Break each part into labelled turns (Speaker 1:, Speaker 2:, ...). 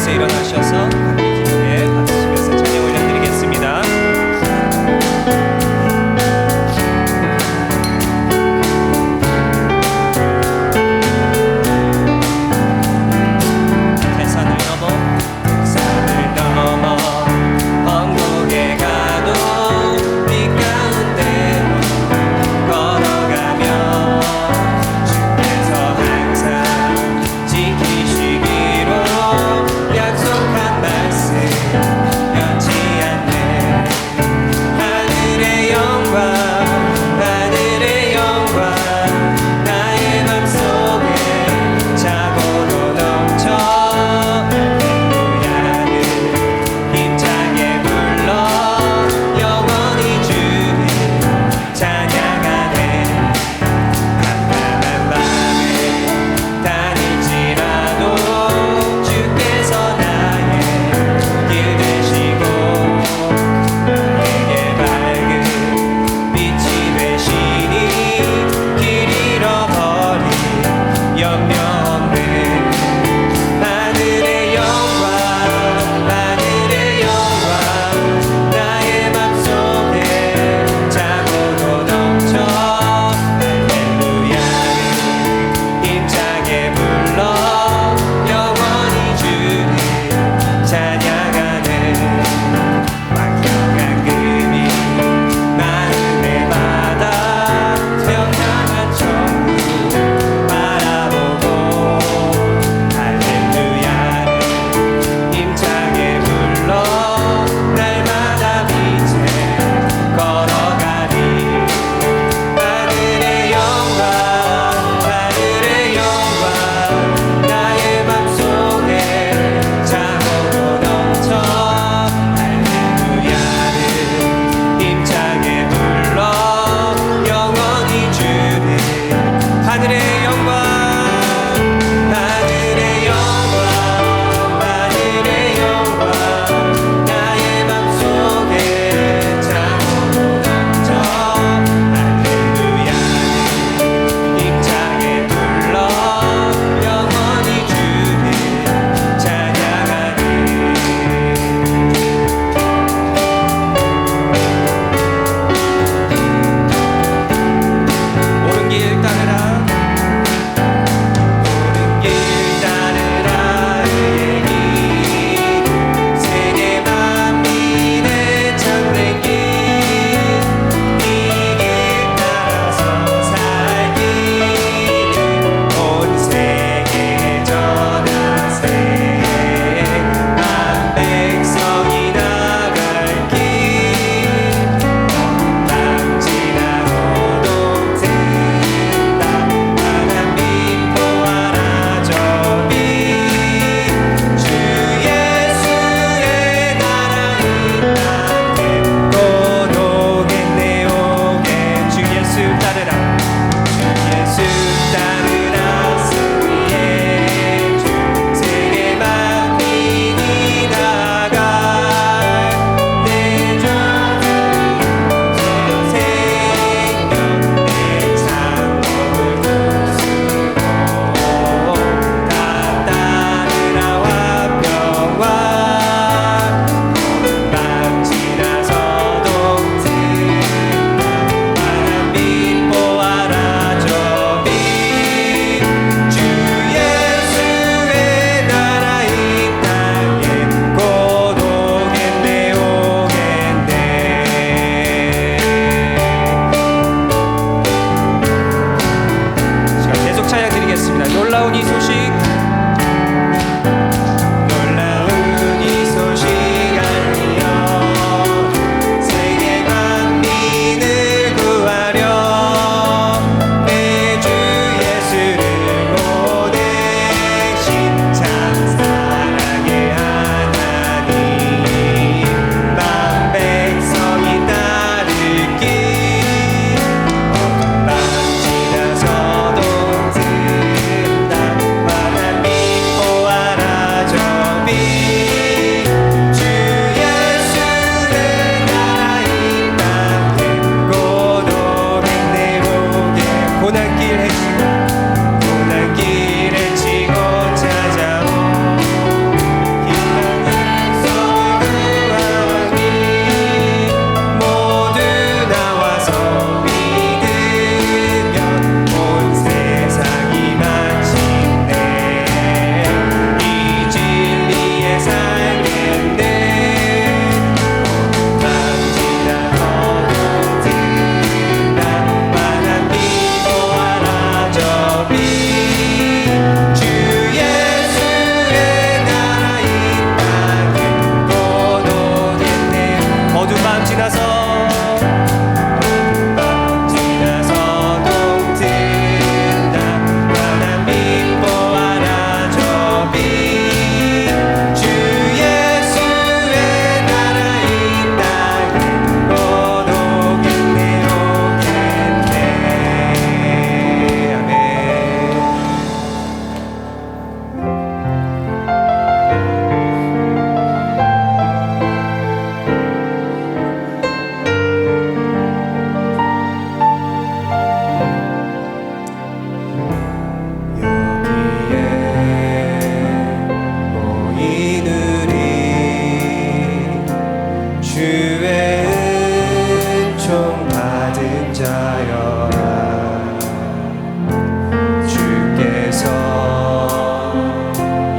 Speaker 1: 자리에서 일어나셔서 함께 기도에 받으시면서 찬양 올려드리겠습니다. 산을 넘어 언덕에 가도 빛 가운데로 걸어가며 주께서 항상 지키시기로 약속한 말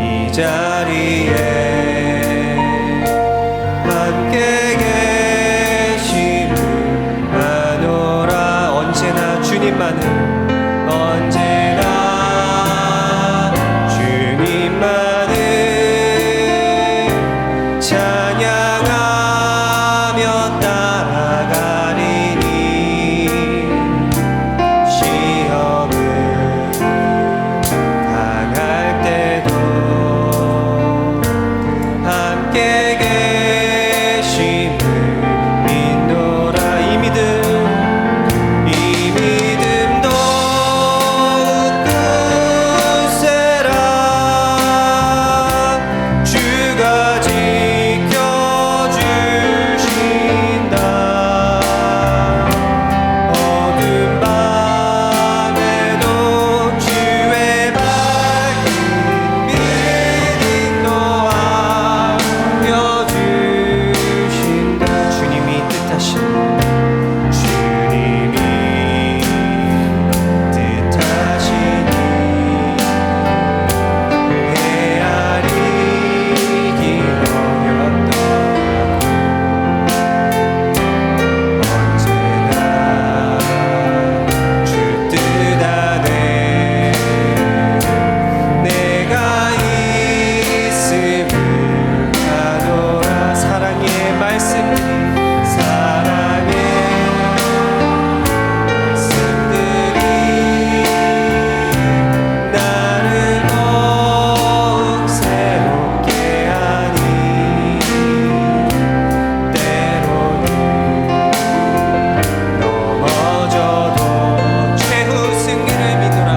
Speaker 1: 이 자리에 함께 계심을 아노라. 언제나 주님만을, 언제나 주님만을 찬양하며 따라가리니 시험을 당할 때도 함께 계심을 믿노라. 이 믿음 더욱 굳세라. 주가 지켜주신다. 어두운 밤에도 주의 밝은 빛 인도하여 주신다. 주님이 뜻하신 헤아리기 어렵던 언제나 주 뜻 안에 내가 있음을 아노라. 사랑의 말씀이, 사랑의 말씀들이 나를 더욱 새롭게 하니 때로는 넘어져도 최후 승리를 믿노라.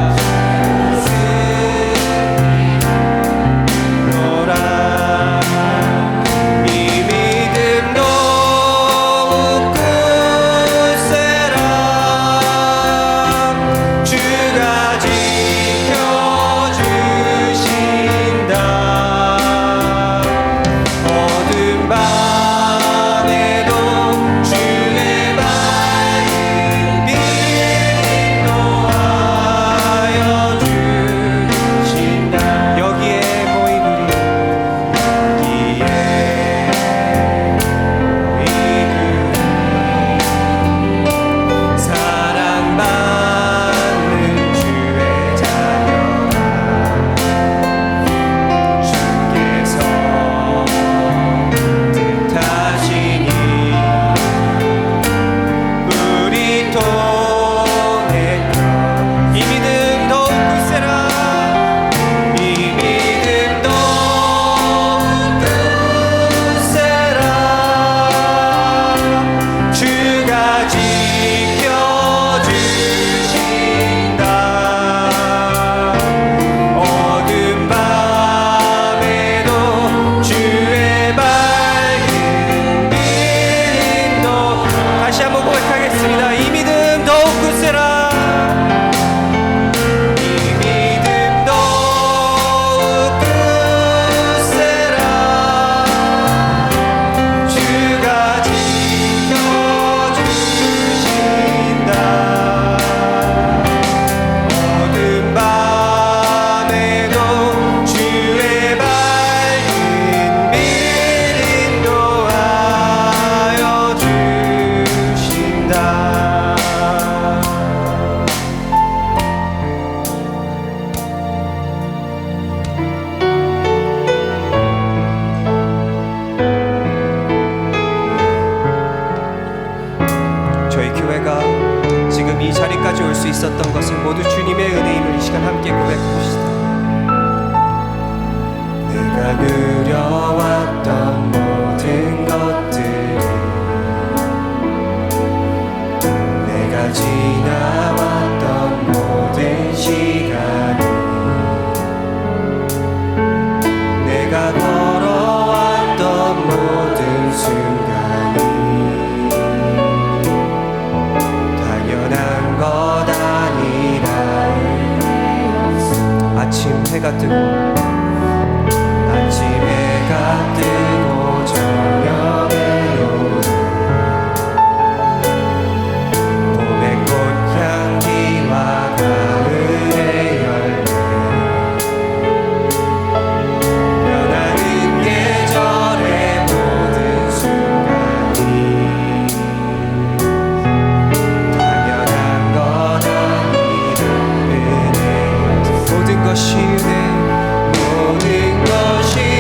Speaker 1: 이 믿음 더욱 굳세라. 주가 지켜주신다. 어두운 밤에도 주의 밝은 빛 인도하여 주신다. 여기에 모인 우리, 여기에 모인 우리 사랑받는 주의 자녀라. 주께서 뜻하시니 우리 통했던 이 믿음 더욱 굳세라. 이 믿음 더욱 굳세라. 주가 지켜주신다. 어두운 밤에도 주의 밝은 빛 인도. 다시 한번 고백하겠습니다. 이 믿음 더욱 굳세라. 이 믿음 더욱 굳세라. 주가 지켜주신다. 어두운 밤에도 주의 밝은 빛 인도하여 주신다. 저희 교회가 지금 이 자리까지 올 수 있었던 것은 모두 주님의 은혜임을 이 시간 함께 고백합시다. 내가 누려왔던 모든 것들이, 내가 지나왔던 모든 시간이, 내가 걸어왔던 모든 순간이 당연한 것 아니라. 아침 해가 뜨고, 아침 해가 뜨고 저녁에 오는 봄의 꽃향기와 가을의 열매, 것이 은혜 모든 것이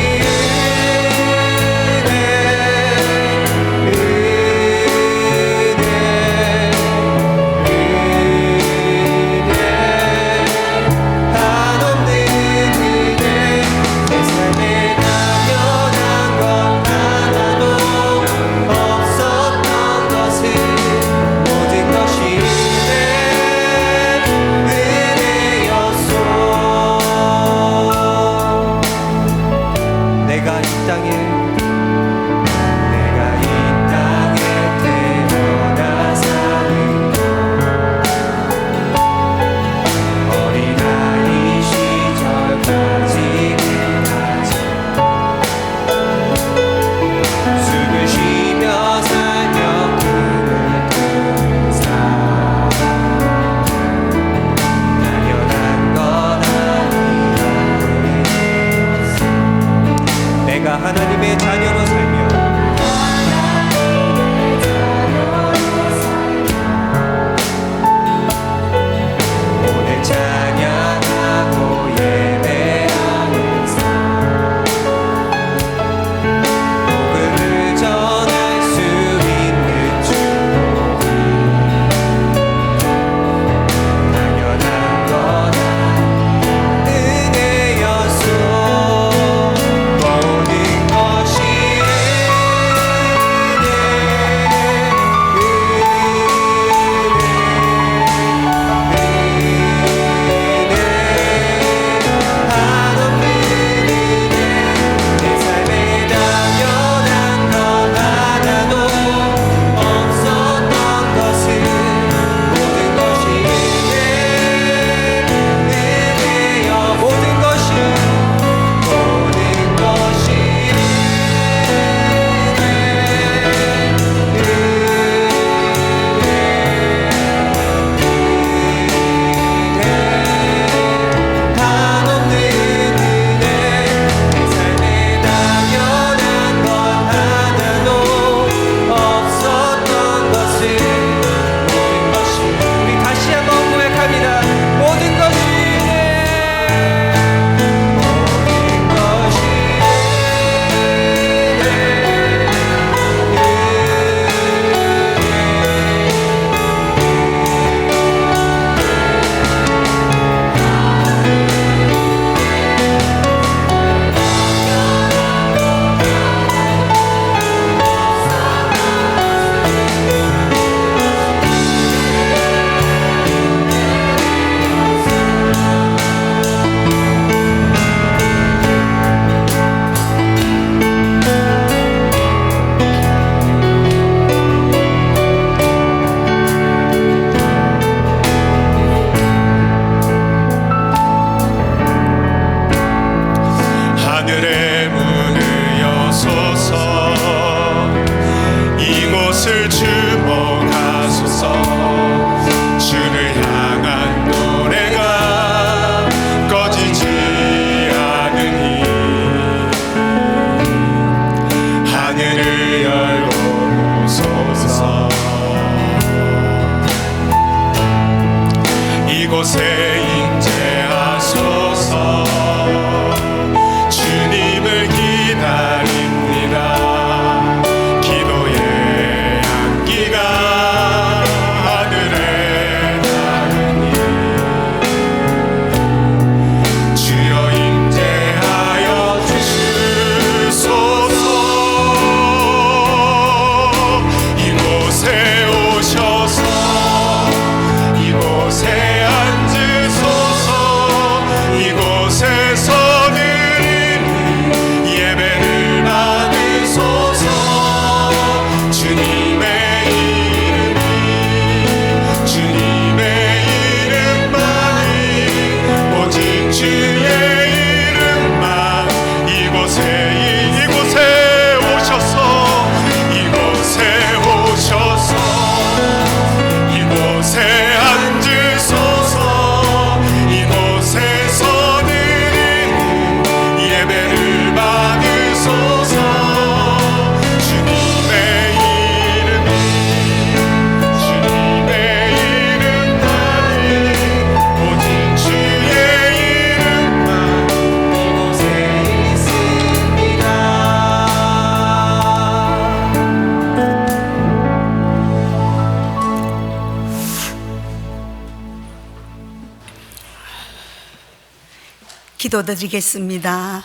Speaker 2: 기도드리겠습니다.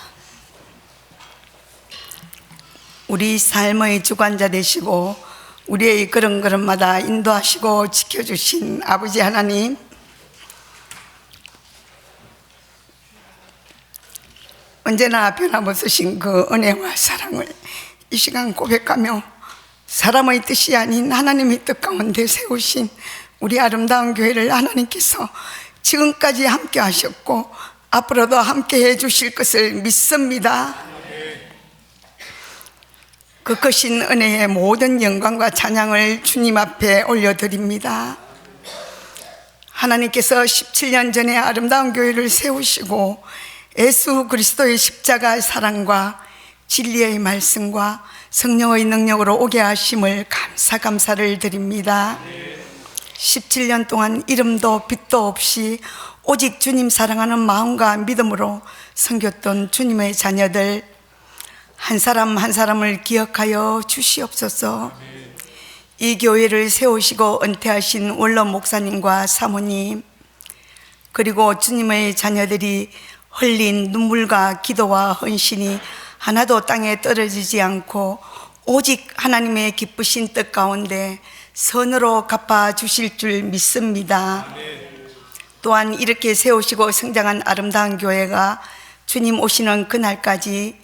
Speaker 2: 우리 삶의 주관자 되시고 우리의 걸음걸음마다 인도하시고 지켜주신 아버지 하나님, 언제나 변함없으신 그 은혜와 사랑을 이 시간 고백하며 사람의 뜻이 아닌 하나님의 뜻 가운데 세우신 우리 아름다운 교회를 하나님께서 지금까지 함께 하셨고 앞으로도 함께 해주실 것을 믿습니다. 그 크신 은혜의 모든 영광과 찬양을 주님 앞에 올려드립니다. 하나님께서 17년 전에 아름다운 교회를 세우시고 예수 그리스도의 십자가의 사랑과 진리의 말씀과 성령의 능력으로 오게 하심을 감사를 드립니다. 17년 동안 이름도 빛도 없이 오직 주님 사랑하는 마음과 믿음으로 섬겼던 주님의 자녀들 한 사람 한 사람을 기억하여 주시옵소서. 이 교회를 세우시고 은퇴하신 원로 목사님과 사모님, 그리고 주님의 자녀들이 흘린 눈물과 기도와 헌신이 하나도 땅에 떨어지지 않고 오직 하나님의 기쁘신 뜻 가운데 선으로 갚아주실 줄 믿습니다. 또한 이렇게 세우시고 성장한 아름다운 교회가 주님 오시는 그날까지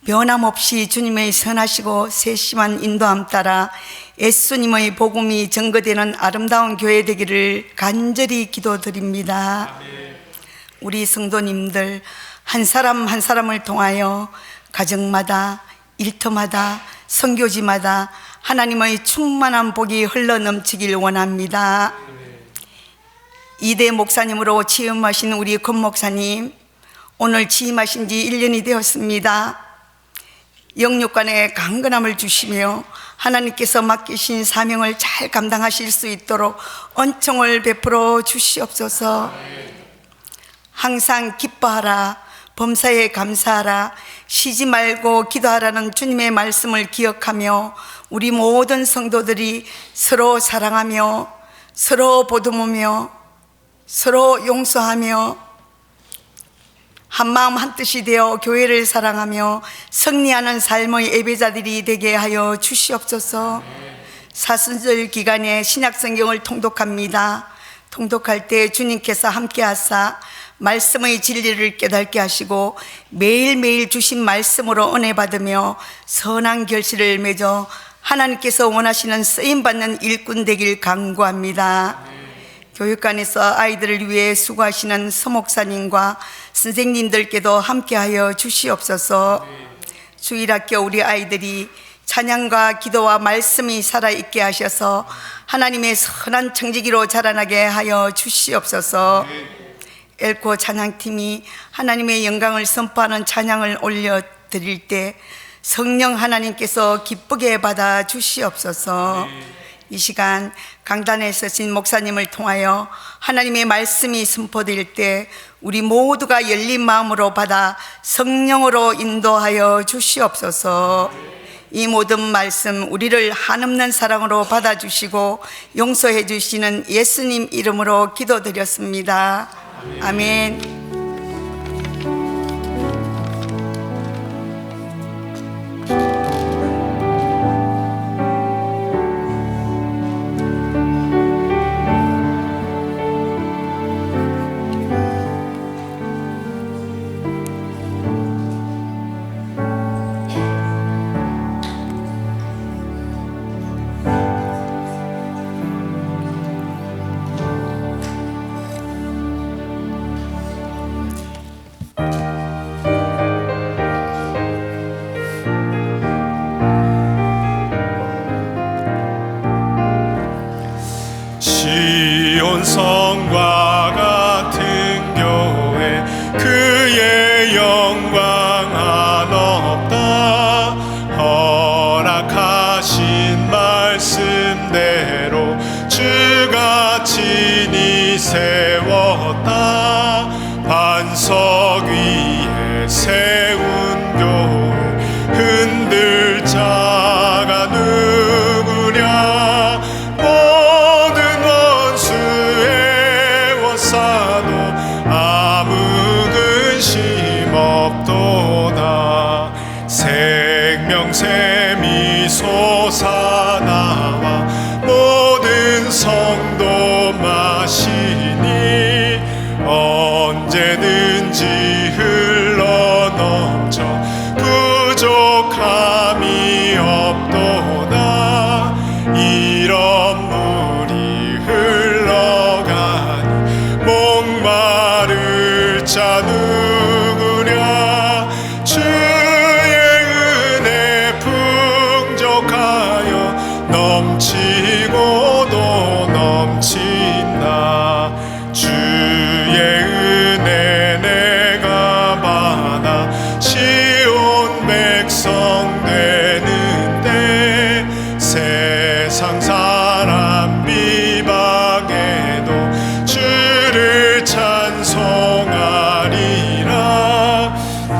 Speaker 2: 변함없이 주님의 선하시고 세심한 인도함 따라 예수님의 복음이 증거되는 아름다운 교회 되기를 간절히 기도드립니다. 우리 성도님들 한 사람 한 사람을 통하여 가정마다 일터마다 선교지마다 하나님의 충만한 복이 흘러넘치길 원합니다. 이대 목사님으로 취임하신 우리 권 목사님, 오늘 취임하신 지 1년이 되었습니다. 영육간에 강건함을 주시며 하나님께서 맡기신 사명을 잘 감당하실 수 있도록恩宠을 베풀어 주시옵소서. 항상 기뻐하라, 범사에 감사하라, 쉬지 말고 기도하라는 주님의 말씀을 기억하며 우리 모든 성도들이 서로 사랑하며 서로 보듬으며 서로 용서하며 한마음 한뜻이 되어 교회를 사랑하며 승리하는 삶의 예배자들이 되게 하여 주시옵소서. 사순절 기간에 신약성경을 통독합니다. 통독할 때 주님께서 함께 하사 말씀의 진리를 깨닫게 하시고 매일매일 주신 말씀으로 은혜 받으며 선한 결실을 맺어 하나님께서 원하시는 쓰임받는 일꾼 되길 간구합니다. 교육관에서 아이들을 위해 수고하시는 서목사님과 선생님들께도 함께하여 주시옵소서. 주일학교 우리 아이들이 찬양과 기도와 말씀이 살아있게 하셔서 하나님의 선한 청지기로 자라나게 하여 주시옵소서. 엘코 찬양팀이 하나님의 영광을 선포하는 찬양을 올려드릴 때 성령 하나님께서 기쁘게 받아 주시옵소서. 이 시간 강단에 서신 목사님을 통하여 하나님의 말씀이 선포될 때 우리 모두가 열린 마음으로 받아 성령으로 인도하여 주시옵소서. 이 모든 말씀 우리를 한없는 사랑으로 받아주시고 용서해 주시는 예수님 이름으로 기도드렸습니다. 아멘.
Speaker 3: 성과 같은 교회 그의 영광 한없다. 허락하신 말씀대로 주가 친히 세웠다. 반석 위에 세운 교회 흔들 자가 누구랴. 모든 원수의 워싸도 아무 근심 언제든지 흘러넘쳐 부족함이 없도다. 이런 물이 흘러가니 목마를 자 누구랴. 주의 은혜 풍족하여 넘치고도 넘친다. 주의 은혜 내가 받아 시온 백성 되는 때 세상 사람 비방해도 주를 찬송하리라.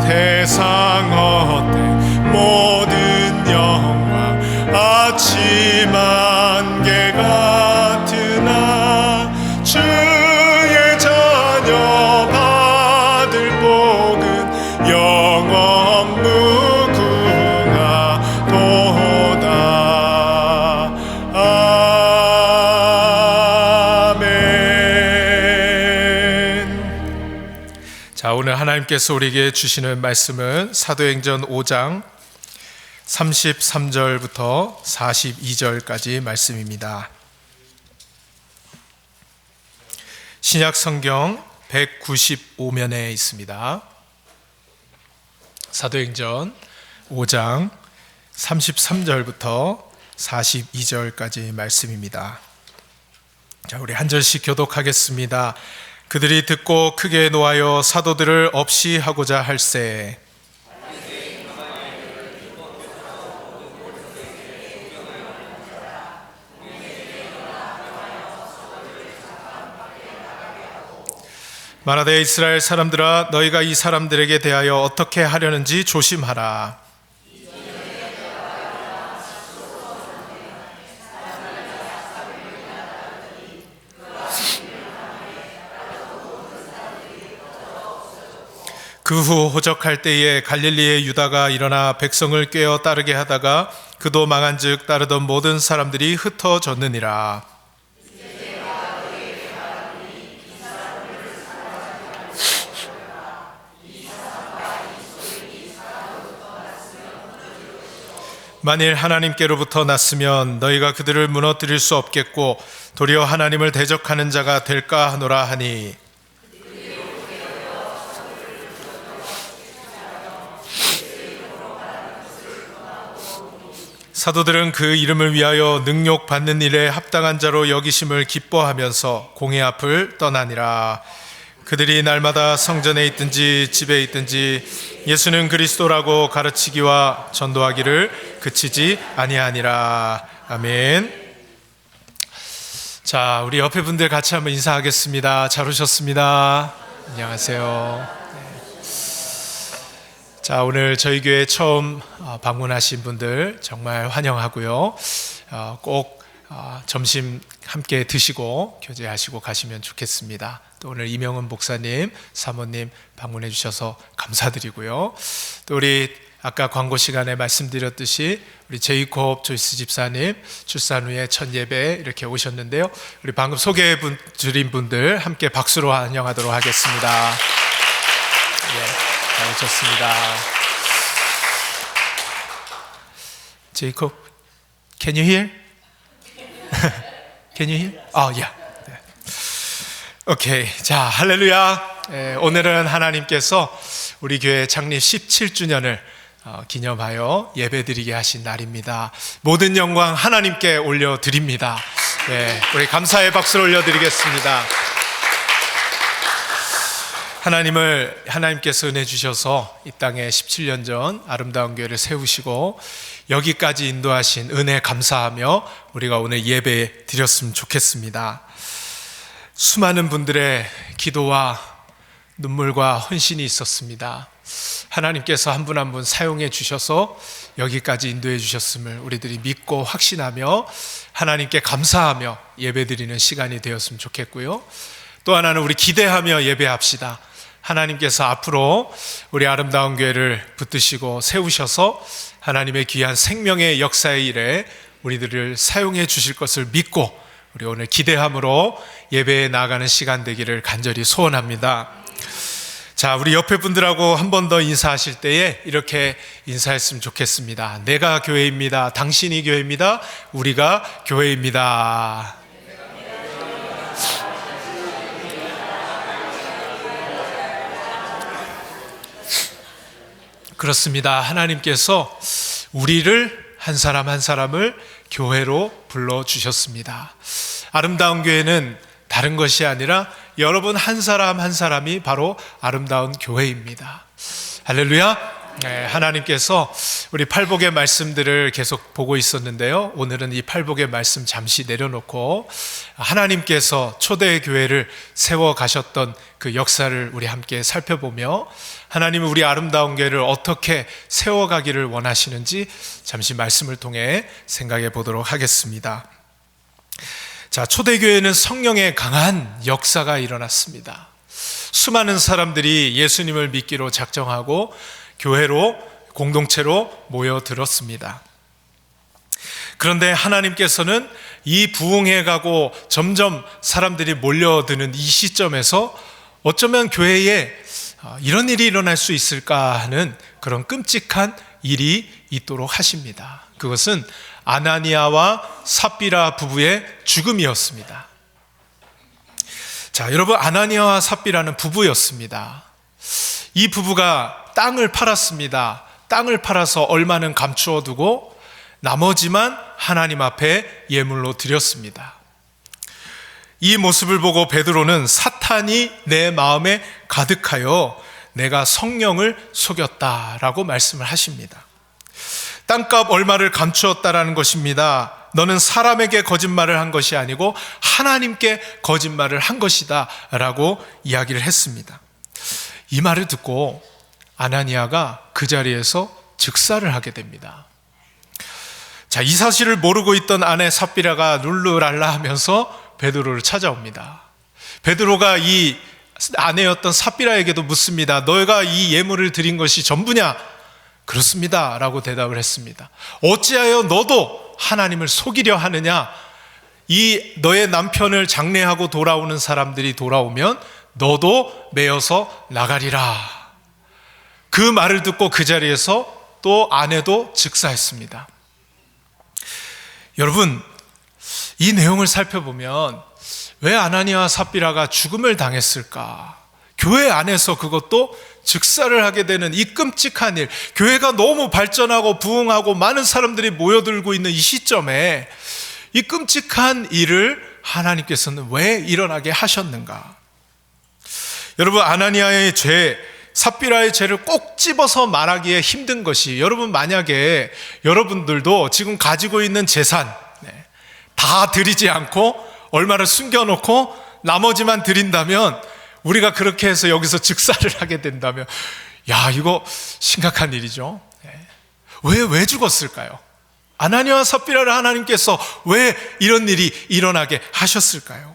Speaker 3: 세상 헛된 모든 영광 아침 안개 같으나 주의 자녀 받을 복은 영원 무궁하도다. 아멘.
Speaker 4: 자, 오늘 하나님께서 우리에게 주시는 말씀은 사도행전 5장 33절부터 42절까지 말씀입니다. 신약 성경 195면에 있습니다. 사도행전 5장 33절부터 42절까지 말씀입니다. 자, 우리 한 절씩 교독하겠습니다. 그들이 듣고 크게 노하여 사도들을 없이 하고자 할세. 말하되 이스라엘 사람들아, 너희가 이 사람들에게 대하여 어떻게 하려는지 조심하라. 그 후 호적할 때에 갈릴리의 유다가 일어나 백성을 꾀어 따르게 하다가 그도 망한즉 따르던 모든 사람들이 흩어졌느니라. 만일 하나님께로부터 났으면 너희가 그들을 무너뜨릴 수 없겠고 도리어 하나님을 대적하는 자가 될까 하노라 하니, 사도들은 그 이름을 위하여 능욕받는 일에 합당한 자로 여기심을 기뻐하면서 공회 앞을 떠나니라. 그들이 날마다 성전에 있든지 집에 있든지 예수는 그리스도라고 가르치기와 전도하기를 그치지 아니하니라. 아멘. 자, 우리 옆에 분들 같이 한번 인사하겠습니다. 잘 오셨습니다. 안녕하세요. 자, 오늘 저희 교회 처음 방문하신 분들 정말 환영하고요. 꼭 점심 함께 드시고 교제하시고 가시면 좋겠습니다. 또 오늘 이명은 목사님, 사모님 방문해 주셔서 감사드리고요. 또 우리 아까 광고 시간에 말씀드렸듯이 우리 제이콥 조이스 집사님 출산 후에 첫 예배 이렇게 오셨는데요. 우리 방금 소개해 드린 분들 함께 박수로 환영하도록 하겠습니다. 네. 잘 오셨습니다. 제이콥, can you hear? Can you hear? Yeah. 오케이. 자, 할렐루야. 오늘은 하나님께서 우리 교회 창립 17주년을 기념하여 예배드리게 하신 날입니다. 모든 영광 하나님께 올려드립니다. 네, 우리 감사의 박수를 올려드리겠습니다. 하나님께서 은혜 주셔서 이 땅에 17년 전 아름다운 교회를 세우시고 여기까지 인도하신 은혜 감사하며 우리가 오늘 예배 드렸으면 좋겠습니다. 수많은 분들의 기도와 눈물과 헌신이 있었습니다. 하나님께서 한 분 한 분 사용해 주셔서 여기까지 인도해 주셨음을 우리들이 믿고 확신하며 하나님께 감사하며 예배 드리는 시간이 되었으면 좋겠고요. 또 하나는 우리 기대하며 예배합시다. 하나님께서 앞으로 우리 아름다운 교회를 붙드시고 세우셔서 하나님의 귀한 생명의 역사의 일에 우리들을 사용해 주실 것을 믿고 우리 오늘 기대함으로 예배에 나아가는 시간 되기를 간절히 소원합니다. 자, 우리 옆에 분들하고 한 번 더 인사하실 때에 이렇게 인사했으면 좋겠습니다. 내가 교회입니다. 당신이 교회입니다. 우리가 교회입니다. 그렇습니다. 하나님께서 우리를 한 사람 한 사람을 교회로 불러주셨습니다. 아름다운 교회는 다른 것이 아니라 여러분 한 사람 한 사람이 바로 아름다운 교회입니다. 할렐루야. 네, 하나님께서 우리 팔복의 말씀들을 계속 보고 있었는데요, 오늘은 이 팔복의 말씀 잠시 내려놓고 하나님께서 초대 교회를 세워 가셨던 그 역사를 우리 함께 살펴보며 하나님은 우리 아름다운 교회를 어떻게 세워가기를 원하시는지 잠시 말씀을 통해 생각해 보도록 하겠습니다. 자, 초대교회는 성령의 강한 역사가 일어났습니다. 수많은 사람들이 예수님을 믿기로 작정하고 교회로, 공동체로 모여들었습니다. 그런데 하나님께서는 이 부흥해가고 점점 사람들이 몰려드는 이 시점에서 어쩌면 교회에 이런 일이 일어날 수 있을까 하는 그런 끔찍한 일이 있도록 하십니다. 그것은 아나니아와 삽비라 부부의 죽음이었습니다. 자, 여러분, 아나니아와 삽비라는 부부였습니다. 이 부부가 땅을 팔았습니다. 땅을 팔아서 얼마는 감추어 두고 나머지만 하나님 앞에 예물로 드렸습니다. 이 모습을 보고 베드로는 사탄이 내 마음에 가득하여 내가 성령을 속였다라고 말씀을 하십니다. 땅값 얼마를 감추었다라는 것입니다. 너는 사람에게 거짓말을 한 것이 아니고 하나님께 거짓말을 한 것이다 라고 이야기를 했습니다. 이 말을 듣고 아나니아가 그 자리에서 즉사를 하게 됩니다. 자, 이 사실을 모르고 있던 아내 삽비라가 룰루랄라 하면서 베드로를 찾아옵니다. 베드로가 이 아내였던 삽비라에게도 묻습니다. 너희가 이 예물을 드린 것이 전부냐? 그렇습니다 라고 대답을 했습니다. 어찌하여 너도 하나님을 속이려 하느냐? 이 너의 남편을 장례하고 돌아오는 사람들이 돌아오면 너도 매어서 나가리라. 그 말을 듣고 그 자리에서 또 아내도 즉사했습니다. 여러분, 이 내용을 살펴보면 왜 아나니아와 삽비라가 죽음을 당했을까? 교회 안에서 그것도 즉사를 하게 되는 이 끔찍한 일, 교회가 너무 발전하고 부흥하고 많은 사람들이 모여들고 있는 이 시점에 이 끔찍한 일을 하나님께서는 왜 일어나게 하셨는가? 여러분, 아나니아의 죄, 삽비라의 죄를 꼭 집어서 말하기에 힘든 것이, 여러분 만약에 여러분들도 지금 가지고 있는 재산 다 드리지 않고 얼마를 숨겨놓고 나머지만 드린다면, 우리가 그렇게 해서 여기서 즉사를 하게 된다면, 야, 이거 심각한 일이죠. 왜 죽었을까요? 아나니아와 삽비라를 하나님께서 왜 이런 일이 일어나게 하셨을까요?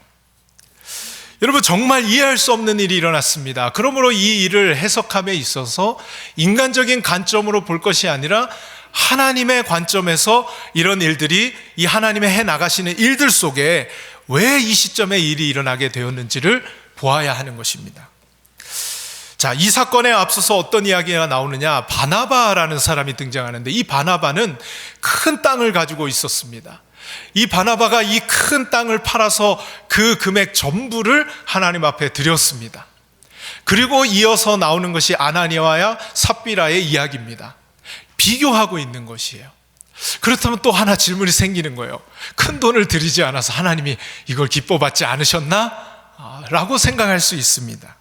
Speaker 4: 여러분, 정말 이해할 수 없는 일이 일어났습니다. 그러므로 이 일을 해석함에 있어서 인간적인 관점으로 볼 것이 아니라 하나님의 관점에서 이런 일들이, 이 하나님의 해 나가시는 일들 속에 왜 이 시점에 일이 일어나게 되었는지를 보아야 하는 것입니다. 자, 이 사건에 앞서서 어떤 이야기가 나오느냐? 바나바라는 사람이 등장하는데, 이 바나바는 큰 땅을 가지고 있었습니다. 이 바나바가 이 큰 땅을 팔아서 그 금액 전부를 하나님 앞에 드렸습니다. 그리고 이어서 나오는 것이 아나니아와 삽비라의 이야기입니다. 비교하고 있는 것이에요. 그렇다면 또 하나 질문이 생기는 거예요. 큰 돈을 드리지 않아서 하나님이 이걸 기뻐받지 않으셨나? 라고 생각할 수 있습니다.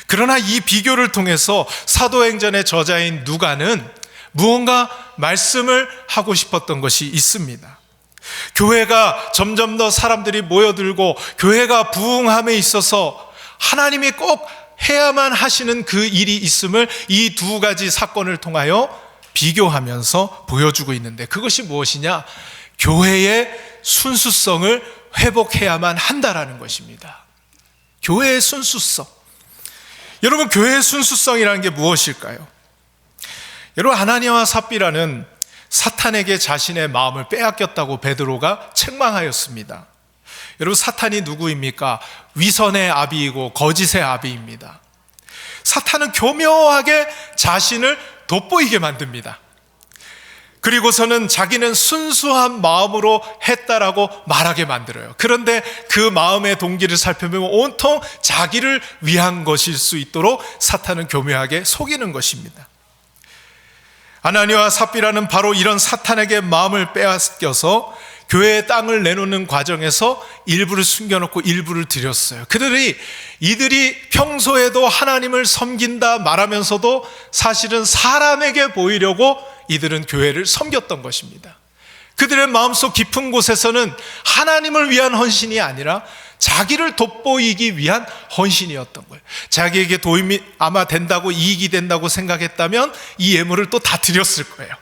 Speaker 4: 그러나 이 비교를 통해서 사도행전의 저자인 누가는 무언가 말씀을 하고 싶었던 것이 있습니다. 교회가 점점 더 사람들이 모여들고 교회가 부흥함에 있어서 하나님이 꼭 해야만 하시는 그 일이 있음을 이 두 가지 사건을 통하여 비교하면서 보여주고 있는데, 그것이 무엇이냐? 교회의 순수성을 회복해야만 한다라는 것입니다. 교회의 순수성. 여러분, 교회의 순수성이라는 게 무엇일까요? 여러분, 아나니아와 삽비라는 사탄에게 자신의 마음을 빼앗겼다고 베드로가 책망하였습니다. 여러분, 사탄이 누구입니까? 위선의 아비이고 거짓의 아비입니다. 사탄은 교묘하게 자신을 돋보이게 만듭니다. 그리고서는 자기는 순수한 마음으로 했다라고 말하게 만들어요. 그런데 그 마음의 동기를 살펴보면 온통 자기를 위한 것일 수 있도록 사탄은 교묘하게 속이는 것입니다. 아나니와 삽비라는 바로 이런 사탄에게 마음을 빼앗겨서 교회의 땅을 내놓는 과정에서 일부를 숨겨놓고 일부를 드렸어요. 이들이 평소에도 하나님을 섬긴다 말하면서도 사실은 사람에게 보이려고 이들은 교회를 섬겼던 것입니다. 그들의 마음속 깊은 곳에서는 하나님을 위한 헌신이 아니라 자기를 돋보이기 위한 헌신이었던 거예요. 자기에게 도움이 아마 된다고, 이익이 된다고 생각했다면 이 예물을 또 다 드렸을 거예요.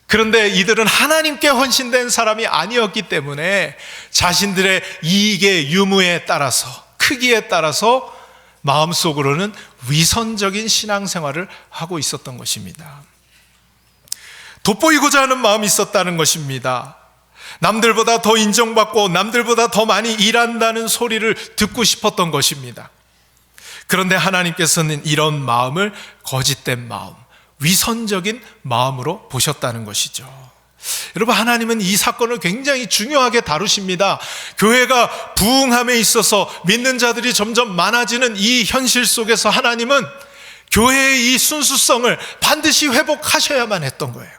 Speaker 4: 그런데 이들은 하나님께 헌신된 사람이 아니었기 때문에 자신들의 이익의 유무에 따라서, 크기에 따라서 마음속으로는 위선적인 신앙생활을 하고 있었던 것입니다. 돋보이고자 하는 마음이 있었다는 것입니다. 남들보다 더 인정받고 남들보다 더 많이 일한다는 소리를 듣고 싶었던 것입니다. 그런데 하나님께서는 이런 마음을 거짓된 마음, 위선적인 마음으로 보셨다는 것이죠. 여러분, 하나님은 이 사건을 굉장히 중요하게 다루십니다. 교회가 부흥함에 있어서 믿는 자들이 점점 많아지는 이 현실 속에서 하나님은 교회의 이 순수성을 반드시 회복하셔야만 했던 거예요.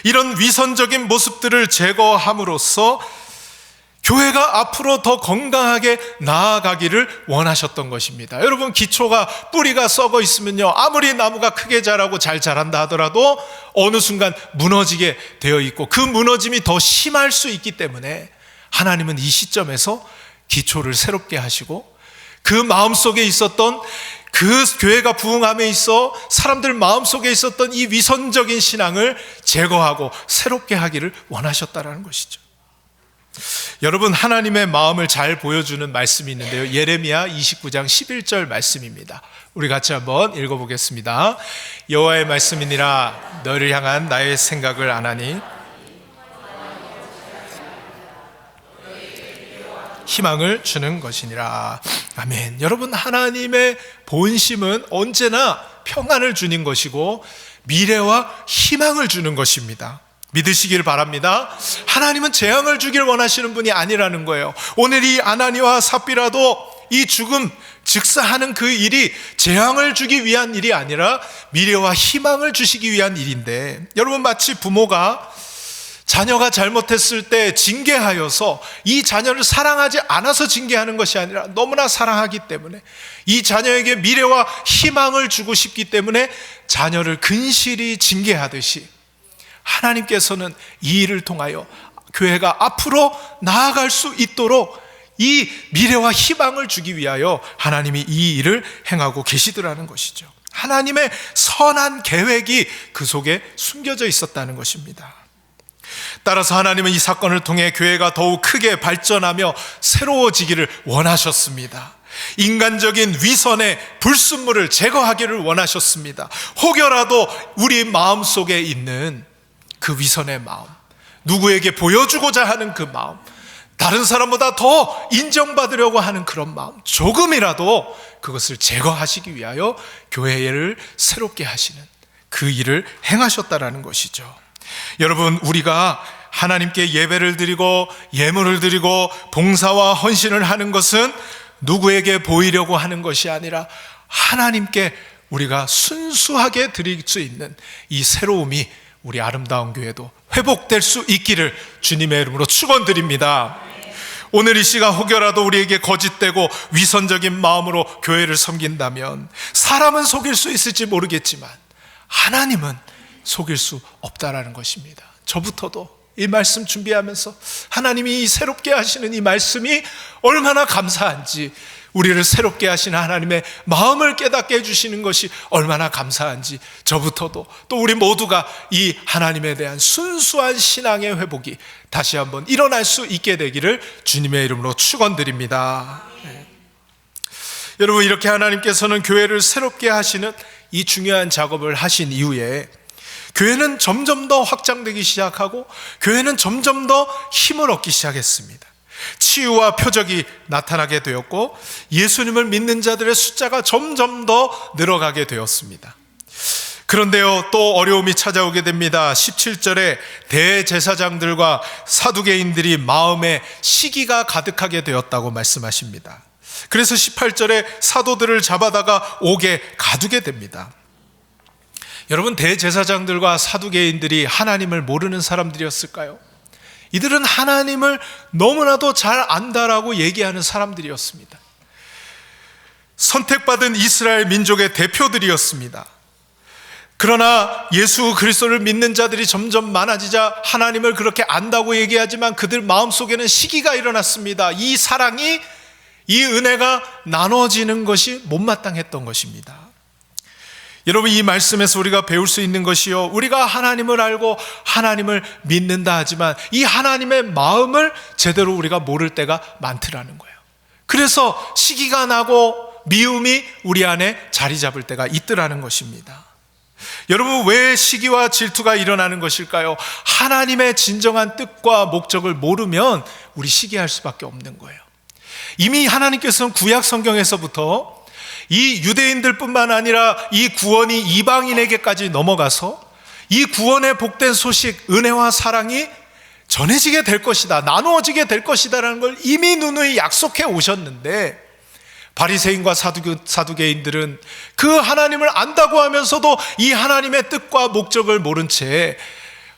Speaker 4: 이런 위선적인 모습들을 제거함으로써 교회가 앞으로 더 건강하게 나아가기를 원하셨던 것입니다. 여러분, 기초가, 뿌리가 썩어 있으면요, 아무리 나무가 크게 자라고 잘 자란다 하더라도 어느 순간 무너지게 되어 있고, 그 무너짐이 더 심할 수 있기 때문에 하나님은 이 시점에서 기초를 새롭게 하시고, 그 마음속에 있었던, 그 교회가 부흥함에 있어 사람들 마음속에 있었던 이 위선적인 신앙을 제거하고 새롭게 하기를 원하셨다라는 것이죠. 여러분, 하나님의 마음을 잘 보여주는 말씀이 있는데요, 예레미야 29장 11절 말씀입니다. 우리 같이 한번 읽어보겠습니다. 여호와의 말씀이니라, 너를 향한 나의 생각을 아나니 희망을 주는 것이니라. 아멘. 여러분, 하나님의 본심은 언제나 평안을 주는 것이고 미래와 희망을 주는 것입니다. 믿으시길 바랍니다. 하나님은 재앙을 주길 원하시는 분이 아니라는 거예요. 오늘 이 아나니와 삽비라도 이 죽음, 즉사하는 그 일이 재앙을 주기 위한 일이 아니라 미래와 희망을 주시기 위한 일인데, 여러분, 마치 부모가 자녀가 잘못했을 때 징계하여서 이 자녀를 사랑하지 않아서 징계하는 것이 아니라 너무나 사랑하기 때문에 이 자녀에게 미래와 희망을 주고 싶기 때문에 자녀를 근실히 징계하듯이, 하나님께서는 이 일을 통하여 교회가 앞으로 나아갈 수 있도록 이 미래와 희망을 주기 위하여 하나님이 이 일을 행하고 계시더라는 것이죠. 하나님의 선한 계획이 그 속에 숨겨져 있었다는 것입니다. 따라서 하나님은 이 사건을 통해 교회가 더욱 크게 발전하며 새로워지기를 원하셨습니다. 인간적인 위선의 불순물을 제거하기를 원하셨습니다. 혹여라도 우리 마음속에 있는 그 위선의 마음, 누구에게 보여주고자 하는 그 마음, 다른 사람보다 더 인정받으려고 하는 그런 마음, 조금이라도 그것을 제거하시기 위하여 교회를 새롭게 하시는 그 일을 행하셨다라는 것이죠. 여러분, 우리가 하나님께 예배를 드리고 예물을 드리고 봉사와 헌신을 하는 것은 누구에게 보이려고 하는 것이 아니라 하나님께 우리가 순수하게 드릴 수 있는 이 새로움이 우리 아름다운 교회도 회복될 수 있기를 주님의 이름으로 축원드립니다. 오늘 이 시간 혹여라도 우리에게 거짓되고 위선적인 마음으로 교회를 섬긴다면 사람은 속일 수 있을지 모르겠지만 하나님은 속일 수 없다라는 것입니다. 저부터도 이 말씀 준비하면서 하나님이 이 새롭게 하시는 이 말씀이 얼마나 감사한지, 우리를 새롭게 하시는 하나님의 마음을 깨닫게 해주시는 것이 얼마나 감사한지, 저부터도 또 우리 모두가 이 하나님에 대한 순수한 신앙의 회복이 다시 한번 일어날 수 있게 되기를 주님의 이름으로 축원드립니다. 여러분, 이렇게 하나님께서는 교회를 새롭게 하시는 이 중요한 작업을 하신 이후에 교회는 점점 더 확장되기 시작하고 교회는 점점 더 힘을 얻기 시작했습니다. 치유와 표적이 나타나게 되었고 예수님을 믿는 자들의 숫자가 점점 더 늘어가게 되었습니다. 그런데요, 또 어려움이 찾아오게 됩니다. 17절에 대제사장들과 사두개인들이 마음에 시기가 가득하게 되었다고 말씀하십니다. 그래서 18절에 사도들을 잡아다가 옥에 가두게 됩니다. 여러분, 대제사장들과 사두개인들이 하나님을 모르는 사람들이었을까요? 이들은 하나님을 너무나도 잘 안다라고 얘기하는 사람들이었습니다. 선택받은 이스라엘 민족의 대표들이었습니다. 그러나 예수 그리스도를 믿는 자들이 점점 많아지자 하나님을 그렇게 안다고 얘기하지만 그들 마음속에는 시기가 일어났습니다. 이 사랑이, 이 은혜가 나눠지는 것이 못마땅했던 것입니다. 여러분, 이 말씀에서 우리가 배울 수 있는 것이요, 우리가 하나님을 알고 하나님을 믿는다 하지만 이 하나님의 마음을 제대로 우리가 모를 때가 많더라는 거예요. 그래서 시기가 나고 미움이 우리 안에 자리 잡을 때가 있더라는 것입니다. 여러분, 왜 시기와 질투가 일어나는 것일까요? 하나님의 진정한 뜻과 목적을 모르면 우리 시기할 수밖에 없는 거예요. 이미 하나님께서는 구약 성경에서부터 이 유대인들뿐만 아니라 이 구원이 이방인에게까지 넘어가서 이 구원의 복된 소식, 은혜와 사랑이 전해지게 될 것이다, 나누어지게 될 것이다 라는 걸 이미 누누이 약속해 오셨는데, 바리새인과 사두개인들은 그 하나님을 안다고 하면서도 이 하나님의 뜻과 목적을 모른 채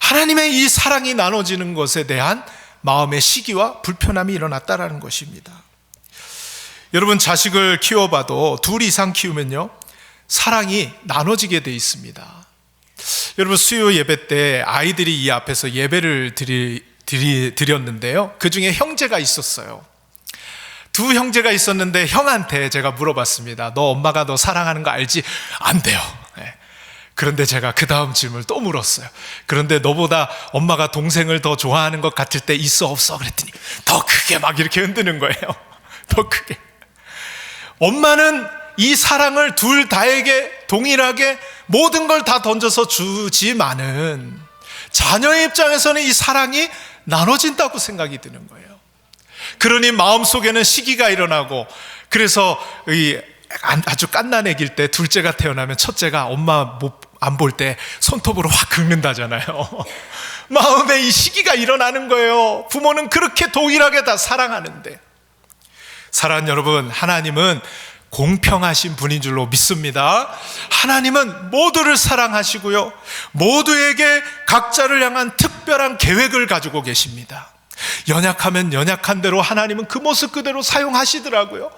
Speaker 4: 하나님의 이 사랑이 나눠지는 것에 대한 마음의 시기와 불편함이 일어났다라는 것입니다. 여러분, 자식을 키워봐도 둘 이상 키우면요, 사랑이 나눠지게 돼 있습니다. 여러분, 수요 예배 때 아이들이 이 앞에서 예배를 드렸는데요, 그 중에 형제가 있었어요. 두 형제가 있었는데 형한테 제가 물어봤습니다. 너 엄마가 너 사랑하는 거 알지? 안 돼요. 그런데 제가 그 다음 질문을 또 물었어요. 그런데 너보다 엄마가 동생을 더 좋아하는 것 같을 때 있어 없어? 그랬더니 더 크게 막 이렇게 흔드는 거예요. 더 크게. 엄마는 이 사랑을 둘 다에게 동일하게 모든 걸 다 던져서 주지만은 자녀의 입장에서는 이 사랑이 나눠진다고 생각이 드는 거예요. 그러니 마음속에는 시기가 일어나고, 그래서 아주 갓난 애기일 때 둘째가 태어나면 첫째가 엄마 안 볼 때 손톱으로 확 긁는다잖아요. 마음에 이 시기가 일어나는 거예요. 부모는 그렇게 동일하게 다 사랑하는데. 사랑하는 여러분, 하나님은 공평하신 분인 줄로 믿습니다. 하나님은 모두를 사랑하시고요, 모두에게 각자를 향한 특별한 계획을 가지고 계십니다. 연약하면 연약한 대로 하나님은 그 모습 그대로 사용하시더라고요.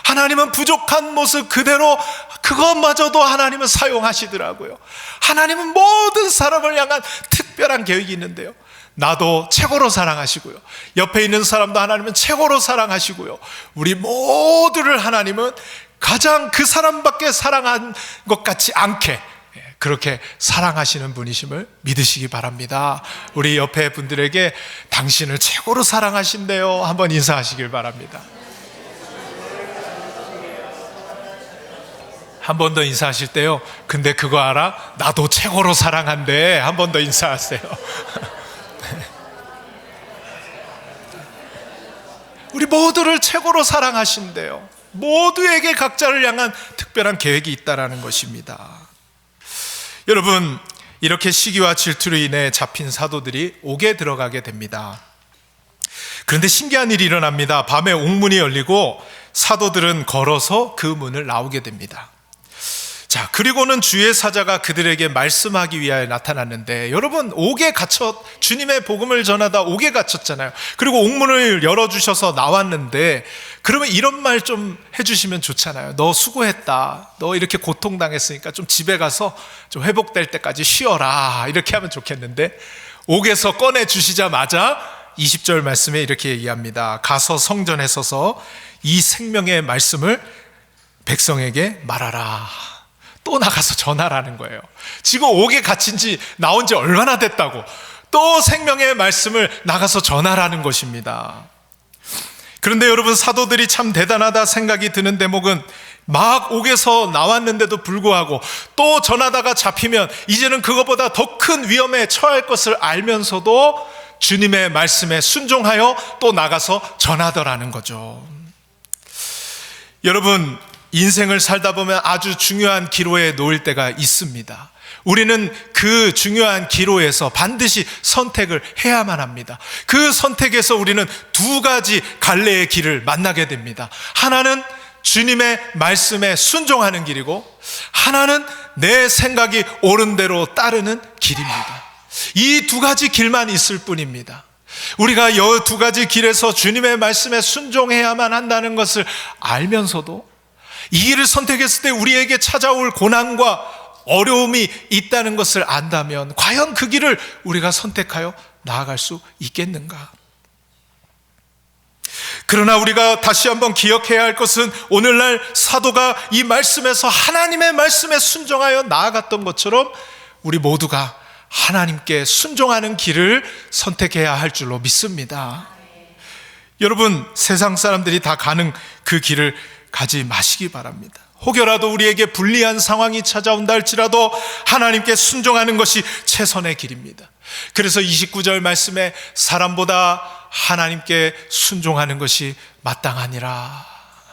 Speaker 4: 하나님은 부족한 모습 그대로, 그것마저도 하나님은 사용하시더라고요. 하나님은 모든 사람을 향한 특별한 계획이 있는데요, 나도 최고로 사랑하시고요, 옆에 있는 사람도 하나님은 최고로 사랑하시고요, 우리 모두를 하나님은 가장 그 사람밖에 사랑한 것 같지 않게 그렇게 사랑하시는 분이심을 믿으시기 바랍니다. 우리 옆에 분들에게 당신을 최고로 사랑하신대요 한번 인사하시길 바랍니다. 한 번 더 인사하실 때요, 근데 그거 알아? 나도 최고로 사랑한대. 한 번 더 인사하세요. 우리 모두를 최고로 사랑하신대요. 모두에게 각자를 향한 특별한 계획이 있다라는 것입니다. 여러분, 이렇게 시기와 질투로 인해 잡힌 사도들이 옥에 들어가게 됩니다. 그런데 신기한 일이 일어납니다. 밤에 옥문이 열리고 사도들은 걸어서 그 문을 나오게 됩니다. 자, 그리고는 주의 사자가 그들에게 말씀하기 위하여 나타났는데, 여러분, 옥에 갇혀 주님의 복음을 전하다 옥에 갇혔잖아요. 그리고 옥문을 열어주셔서 나왔는데, 그러면 이런 말 좀 해주시면 좋잖아요. 너 수고했다, 너 이렇게 고통당했으니까 좀 집에 가서 좀 회복될 때까지 쉬어라, 이렇게 하면 좋겠는데, 옥에서 꺼내주시자마자 20절 말씀에 이렇게 얘기합니다. 가서 성전에 서서 이 생명의 말씀을 백성에게 말하라. 또 나가서 전하라는 거예요. 지금 옥에 갇힌 지 나온 지 얼마나 됐다고 또 생명의 말씀을 나가서 전하라는 것입니다. 그런데 여러분, 사도들이 참 대단하다 생각이 드는 대목은, 막 옥에서 나왔는데도 불구하고 또 전하다가 잡히면 이제는 그것보다 더 큰 위험에 처할 것을 알면서도 주님의 말씀에 순종하여 또 나가서 전하더라는 거죠. 여러분, 인생을 살다 보면 아주 중요한 기로에 놓일 때가 있습니다. 우리는 그 중요한 기로에서 반드시 선택을 해야만 합니다. 그 선택에서 우리는 두 가지 갈래의 길을 만나게 됩니다. 하나는 주님의 말씀에 순종하는 길이고, 하나는 내 생각이 옳은 대로 따르는 길입니다. 이 두 가지 길만 있을 뿐입니다. 우리가 이 두 가지 길에서 주님의 말씀에 순종해야만 한다는 것을 알면서도 이 길을 선택했을 때 우리에게 찾아올 고난과 어려움이 있다는 것을 안다면 과연 그 길을 우리가 선택하여 나아갈 수 있겠는가? 그러나 우리가 다시 한번 기억해야 할 것은 오늘날 사도가 이 말씀에서 하나님의 말씀에 순종하여 나아갔던 것처럼 우리 모두가 하나님께 순종하는 길을 선택해야 할 줄로 믿습니다. 여러분, 세상 사람들이 다 가는 그 길을 가지 마시기 바랍니다. 혹여라도 우리에게 불리한 상황이 찾아온다 할지라도 하나님께 순종하는 것이 최선의 길입니다. 그래서 29절 말씀에 사람보다 하나님께 순종하는 것이 마땅하니라,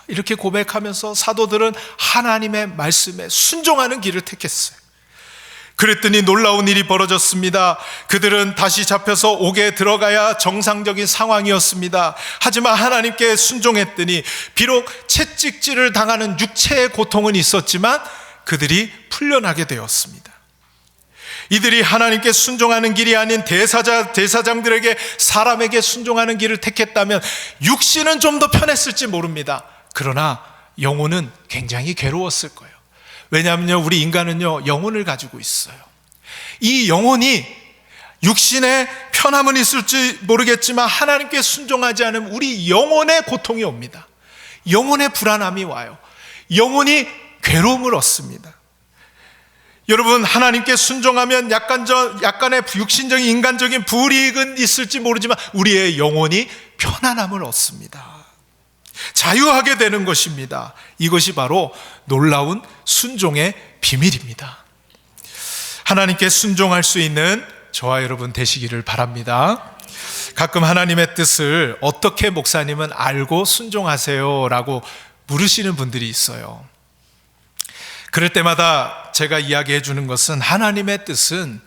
Speaker 4: 이렇게 고백하면서 사도들은 하나님의 말씀에 순종하는 길을 택했어요. 그랬더니 놀라운 일이 벌어졌습니다. 그들은 다시 잡혀서 옥에 들어가야 정상적인 상황이었습니다. 하지만 하나님께 순종했더니 비록 채찍질을 당하는 육체의 고통은 있었지만 그들이 풀려나게 되었습니다. 이들이 하나님께 순종하는 길이 아닌 대사장들에게, 사람에게 순종하는 길을 택했다면 육신은 좀 더 편했을지 모릅니다. 그러나 영혼은 굉장히 괴로웠을 거예요. 왜냐하면요, 우리 인간은요, 영혼을 가지고 있어요. 이 영혼이 육신에 편함은 있을지 모르겠지만 하나님께 순종하지 않으면 우리 영혼의 고통이 옵니다. 영혼의 불안함이 와요. 영혼이 괴로움을 얻습니다. 여러분, 하나님께 순종하면 약간의 육신적인 인간적인 불이익은 있을지 모르지만 우리의 영혼이 편안함을 얻습니다. 자유하게 되는 것입니다. 이것이 바로 놀라운 순종의 비밀입니다. 하나님께 순종할 수 있는 저와 여러분 되시기를 바랍니다. 가끔 하나님의 뜻을 어떻게 목사님은 알고 순종하세요? 라고 물으시는 분들이 있어요. 그럴 때마다 제가 이야기해 주는 것은 하나님의 뜻은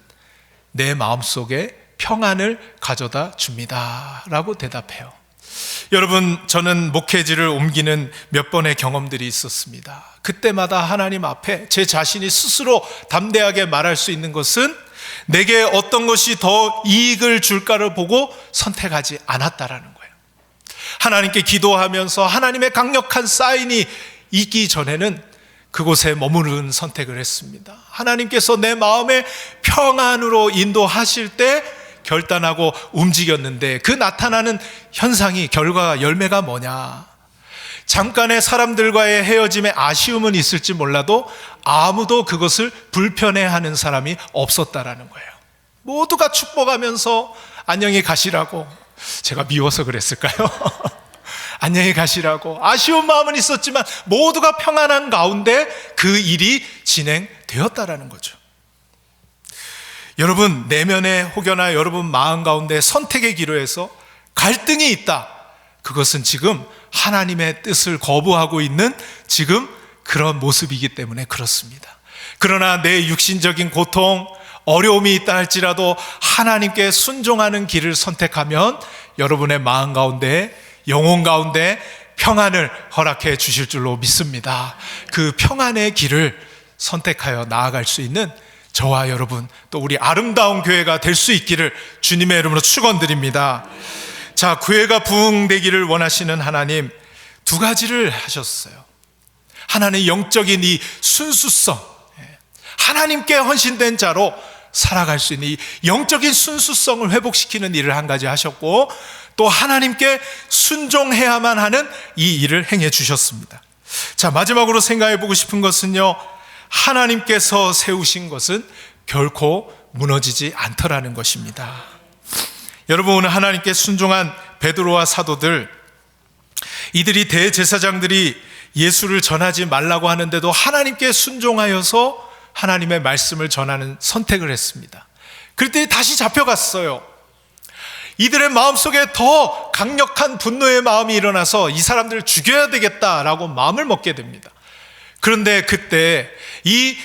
Speaker 4: 내 마음속에 평안을 가져다 줍니다 라고 대답해요. 여러분, 저는 목회지를 옮기는 몇 번의 경험들이 있었습니다. 그때마다 하나님 앞에 제 자신이 스스로 담대하게 말할 수 있는 것은 내게 어떤 것이 더 이익을 줄까를 보고 선택하지 않았다라는 거예요. 하나님께 기도하면서 하나님의 강력한 사인이 있기 전에는 그곳에 머무르는 선택을 했습니다. 하나님께서 내 마음에 평안으로 인도하실 때 결단하고 움직였는데 그 나타나는 현상이, 결과가, 열매가 뭐냐? 잠깐의 사람들과의 헤어짐에 아쉬움은 있을지 몰라도 아무도 그것을 불편해하는 사람이 없었다라는 거예요. 모두가 축복하면서 안녕히 가시라고, 제가 미워서 그랬을까요? 안녕히 가시라고, 아쉬운 마음은 있었지만 모두가 평안한 가운데 그 일이 진행되었다라는 거죠. 여러분, 내면에 혹여나 여러분 마음 가운데 선택의 기로에서 갈등이 있다. 그것은 지금 하나님의 뜻을 거부하고 있는 지금 그런 모습이기 때문에 그렇습니다. 그러나 내 육신적인 고통, 어려움이 있다 할지라도 하나님께 순종하는 길을 선택하면 여러분의 마음 가운데, 영혼 가운데 평안을 허락해 주실 줄로 믿습니다. 그 평안의 길을 선택하여 나아갈 수 있는 저와 여러분, 또 우리 아름다운 교회가 될 수 있기를 주님의 이름으로 축원드립니다. 자, 교회가 부흥되기를 원하시는 하나님, 두 가지를 하셨어요. 하나는 영적인 이 순수성, 하나님께 헌신된 자로 살아갈 수 있는 이 영적인 순수성을 회복시키는 일을 한 가지 하셨고, 또 하나님께 순종해야만 하는 이 일을 행해 주셨습니다. 자, 마지막으로 생각해 보고 싶은 것은요, 하나님께서 세우신 것은 결코 무너지지 않더라는 것입니다. 여러분, 오늘 하나님께 순종한 베드로와 사도들, 이들이 대제사장들이 예수를 전하지 말라고 하는데도 하나님께 순종하여서 하나님의 말씀을 전하는 선택을 했습니다. 그랬더니 다시 잡혀갔어요. 이들의 마음속에 더 강력한 분노의 마음이 일어나서 이 사람들을 죽여야 되겠다라고 마음을 먹게 됩니다. 그런데 그때 이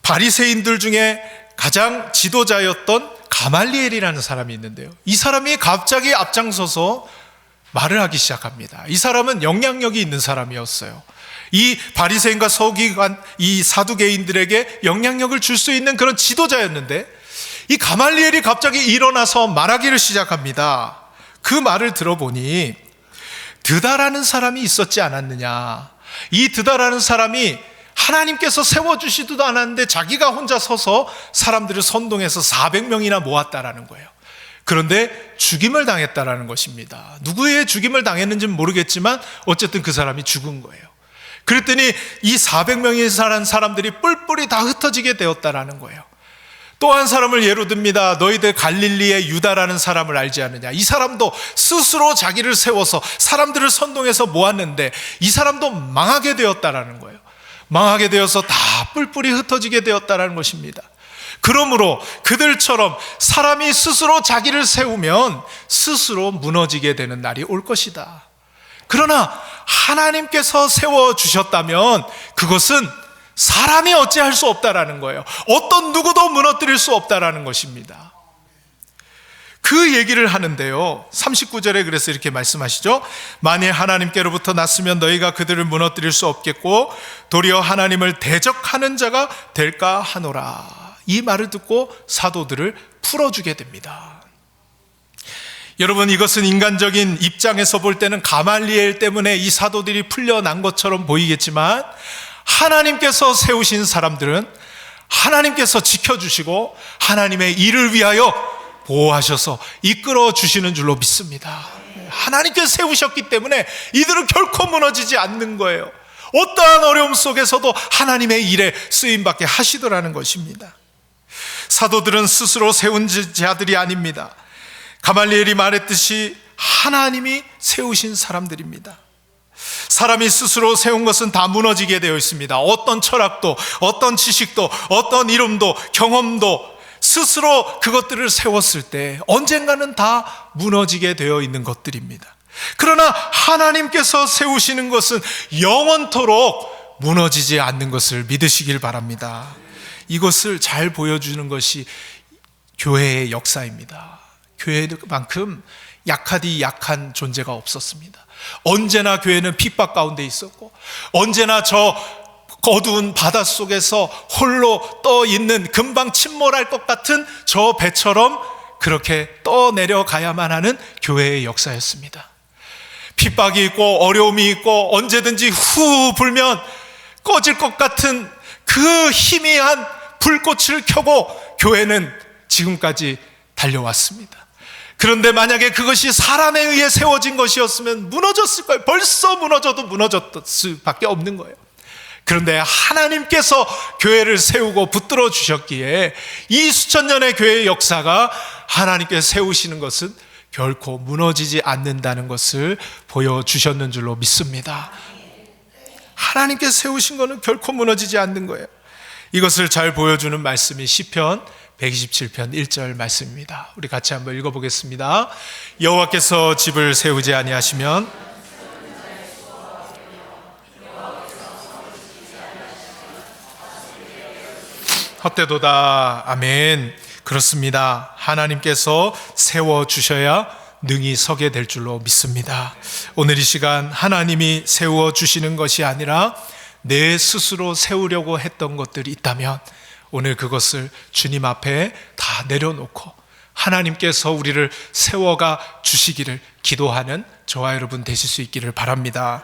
Speaker 4: 바리새인들 중에 가장 지도자였던 가말리엘이라는 사람이 있는데요, 이 사람이 갑자기 앞장서서 말을 하기 시작합니다. 이 사람은 영향력이 있는 사람이었어요. 이 바리새인과 서기관, 이 사두개인들에게 영향력을 줄 수 있는 그런 지도자였는데, 이 가말리엘이 갑자기 일어나서 말하기를 시작합니다. 그 말을 들어보니 드다라는 사람이 있었지 않았느냐, 이 드다라는 사람이 하나님께서 세워주시지도 않았는데 자기가 혼자 서서 사람들을 선동해서 400명이나 모았다라는 거예요. 그런데 죽임을 당했다라는 것입니다. 누구의 죽임을 당했는지는 모르겠지만 어쨌든 그 사람이 죽은 거예요. 그랬더니 이 400명이 살은 사람들이 뿔뿔이 다 흩어지게 되었다라는 거예요. 또 한 사람을 예로 듭니다. 너희들 갈릴리의 유다라는 사람을 알지 않느냐. 이 사람도 스스로 자기를 세워서 사람들을 선동해서 모았는데 이 사람도 망하게 되었다라는 거예요. 망하게 되어서 다 뿔뿔이 흩어지게 되었다라는 것입니다. 그러므로 그들처럼 사람이 스스로 자기를 세우면 스스로 무너지게 되는 날이 올 것이다. 그러나 하나님께서 세워주셨다면 그것은 사람이 어찌할 수 없다라는 거예요. 어떤 누구도 무너뜨릴 수 없다라는 것입니다. 그 얘기를 하는데요, 39절에 그래서 이렇게 말씀하시죠. 만일 하나님께로부터 났으면 너희가 그들을 무너뜨릴 수 없겠고 도리어 하나님을 대적하는 자가 될까 하노라. 이 말을 듣고 사도들을 풀어주게 됩니다. 여러분, 이것은 인간적인 입장에서 볼 때는 가말리엘 때문에 이 사도들이 풀려난 것처럼 보이겠지만, 하나님께서 세우신 사람들은 하나님께서 지켜주시고 하나님의 일을 위하여 보호하셔서 이끌어 주시는 줄로 믿습니다. 하나님께서 세우셨기 때문에 이들은 결코 무너지지 않는 거예요. 어떠한 어려움 속에서도 하나님의 일에 쓰임받게 하시더라는 것입니다. 사도들은 스스로 세운 자들이 아닙니다. 가말리엘이 말했듯이 하나님이 세우신 사람들입니다. 사람이 스스로 세운 것은 다 무너지게 되어 있습니다. 어떤 철학도, 어떤 지식도, 어떤 이름도, 경험도 스스로 그것들을 세웠을 때 언젠가는 다 무너지게 되어 있는 것들입니다. 그러나 하나님께서 세우시는 것은 영원토록 무너지지 않는 것을 믿으시길 바랍니다. 이것을 잘 보여주는 것이 교회의 역사입니다. 교회만큼 약하디 약한 존재가 없었습니다. 언제나 교회는 핍박 가운데 있었고, 언제나 저 어두운 바닷속에서 홀로 떠 있는 금방 침몰할 것 같은 저 배처럼 그렇게 떠내려가야만 하는 교회의 역사였습니다. 핍박이 있고 어려움이 있고 언제든지 후 불면 꺼질 것 같은 그 희미한 불꽃을 켜고 교회는 지금까지 달려왔습니다. 그런데 만약에 그것이 사람에 의해 세워진 것이었으면 무너졌을 거예요. 벌써 무너져도 무너졌을 수밖에 없는 거예요. 그런데 하나님께서 교회를 세우고 붙들어 주셨기에 이 수천 년의 교회의 역사가 하나님께서 세우시는 것은 결코 무너지지 않는다는 것을 보여주셨는 줄로 믿습니다. 하나님께서 세우신 것은 결코 무너지지 않는 거예요. 이것을 잘 보여주는 말씀이 시편 127편 1절 말씀입니다. 우리 같이 한번 읽어보겠습니다. 여호와께서 집을 세우지 아니하시면 헛되도다. 아멘. 그렇습니다. 하나님께서 세워주셔야 능히 서게 될 줄로 믿습니다. 오늘 이 시간 하나님이 세워주시는 것이 아니라 내 스스로 세우려고 했던 것들이 있다면 오늘 그것을 주님 앞에 다 내려놓고 하나님께서 우리를 세워가 주시기를 기도하는 저와 여러분 되실 수 있기를 바랍니다.